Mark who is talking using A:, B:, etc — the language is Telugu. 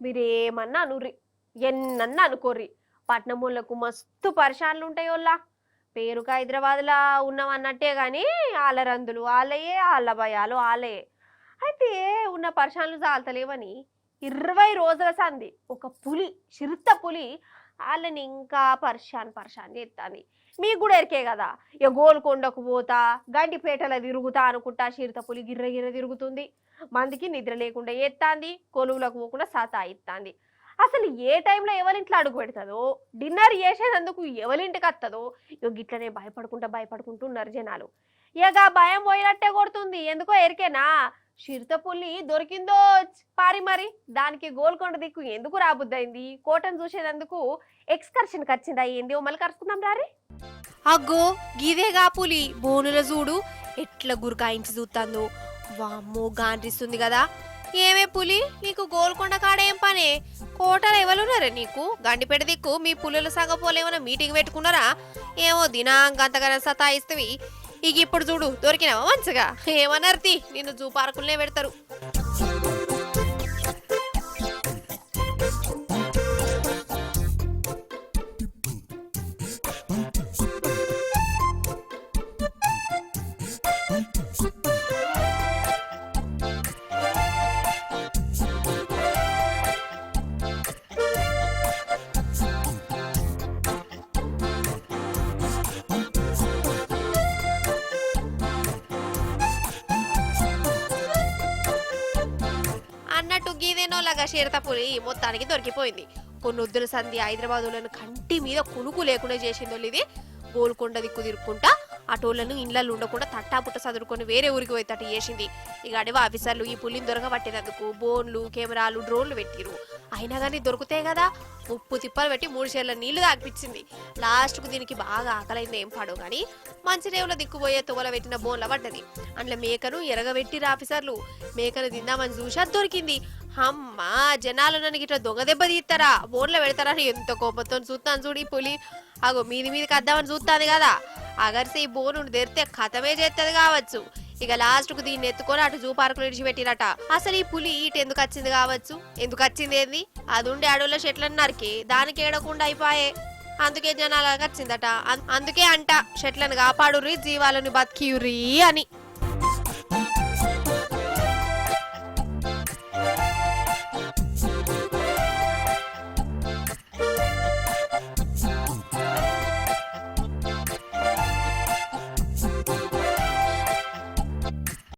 A: మీరేమన్నా అనుర్రి, ఎన్నన్నా అనుకోర్రి, పట్నమూళ్ళకు మస్తు పరిశాన్లు ఉంటాయోళ్ళ. పేరుకు హైదరాబాద్లా ఉన్నాం అన్నట్టే గాని వాళ్ళ రందులు వాళ్ళయే, వాళ్ళ భయాలు వాళ్ళయే. అయితే ఉన్న పరిశాన్లు చాలతలేవని 20 రోజుల సంది ఒక పులి, చిరుత పులి వాళ్ళని ఇంకా పరిశాన్ పరిశాన్ చేస్తుంది. మీకు కూడా ఎరికే కదా, ఇక గోల్కొండకు పోతా గండిపేటలో తిరుగుతా అనుకుంటా చిరుత పులి గిర్ర గిర్ర తిరుగుతుంది. మందికి నిద్ర లేకుండా ఎత్తాంది, కొలువులకు పోకుండా సతాయిత్తాంది. అసలు ఏ టైంలో ఎవరింట్లో అడుగు పెడుతుందో, డిన్నర్ చేసేందుకు ఎవరింటికి వస్తుందో, ఇక గిట్లనే భయపడుకుంటున్నారు జనాలు. ఇక భయం పోయినట్టే కొడుతుంది. ఎందుకో ఎరికేనా, చిరుతపుల్లి దొరికిందో పారి మరి. దానికి గోల్కొండ దిక్కు ఎందుకు రాబుద్దయింది, కోటను చూసేందుకు ఎక్స్కర్షన్కి వచ్చింది అయ్యింది. ఓ మళ్ళీ కలుసుకుందాం రారి.
B: అగ్గో గిదేగా పులి, బోనుల చూడు ఎట్లా గురకాయించి చూస్తాందో. వామ్మో గాండ్రిస్తుంది కదా. ఏమే పులి, నీకు గోల్కొండ కాడ ఏం పనే? కోటలు ఎవరున్నారే నీకు? గండిపేట దిక్కు మీ పులుల సంగపోలేమన్నా మీటింగ్ పెట్టుకున్నారా? ఏమో దినాంగంతగానే సతాయిస్తవి. ఇక ఇప్పుడు చూడు దొరికినావా మంచిగా. ఏమనర్తి, నిన్ను జూ పార్కులనే పెడతారు. అన్నట్టు గీదేనోలాగా చిరుతపులి మొత్తానికి దొరికిపోయింది. కొన్ని వద్దుల సంధి హైదరాబాదులను కంటి మీద కునుకు లేకుండా చేసిందో ఇది. గోల్కొండ దిక్కు తిరుక్కుంటా అటోళ్లను ఇండ్లలో ఉండకుండా తట్టాపుట్ట చదువుకొని వేరే ఊరికి పోయేటట్టు చేసింది. ఇక అడవి ఆఫీసర్లు ఈ పులిని దొరకబట్టినందుకు బోన్లు, కెమెరాలు, డ్రోన్లు పెట్టిరు. అయినా కానీ దొరుకుతాయి కదా, ఉప్పు తిప్పలు పెట్టి 3 షేర్ల నీళ్లు తాగిపించింది. లాస్ట్కు దీనికి బాగా ఆకలైంది ఏం పాడో గాని మంచిరేవుల దిక్కుపోయే తువల పెట్టిన బోన్ల పడ్డది. అందులో మేకను ఎరగబెట్టిరు ఆఫీసర్లు. మేకను తిందామని చూసి దొరికింది. అమ్మా, జనాలు నన్ను ఇట్లా దొంగ దెబ్బ తీస్తారా, బోన్లో పెడతారని ఎంత కోపంతో చూస్తాను చూడు ఈ పులి. అగో మీదికి వద్దామని చూస్తాను కదా, అగర్సి ఈ బోను తెరితే కథమే చేస్తుంది కావచ్చు. ఇక లాస్ట్ కు దీన్ని ఎత్తుకొని అటు జూ పార్కులు విడిచిపెట్టిరట. అసలు ఈ పులి ఇటు ఎందుకు వచ్చింది కావచ్చు? ఎందుకు వచ్చింది ఏంది? అది ఉండే అడవుల్లో చెట్లను నరికి దానికి ఏడకుండా అయిపోయే, అందుకే జనాలకు వచ్చిందట. అందుకే అంట చెట్లను కాపాడుర్రి, జీవాలను బతికియుర్రి అని.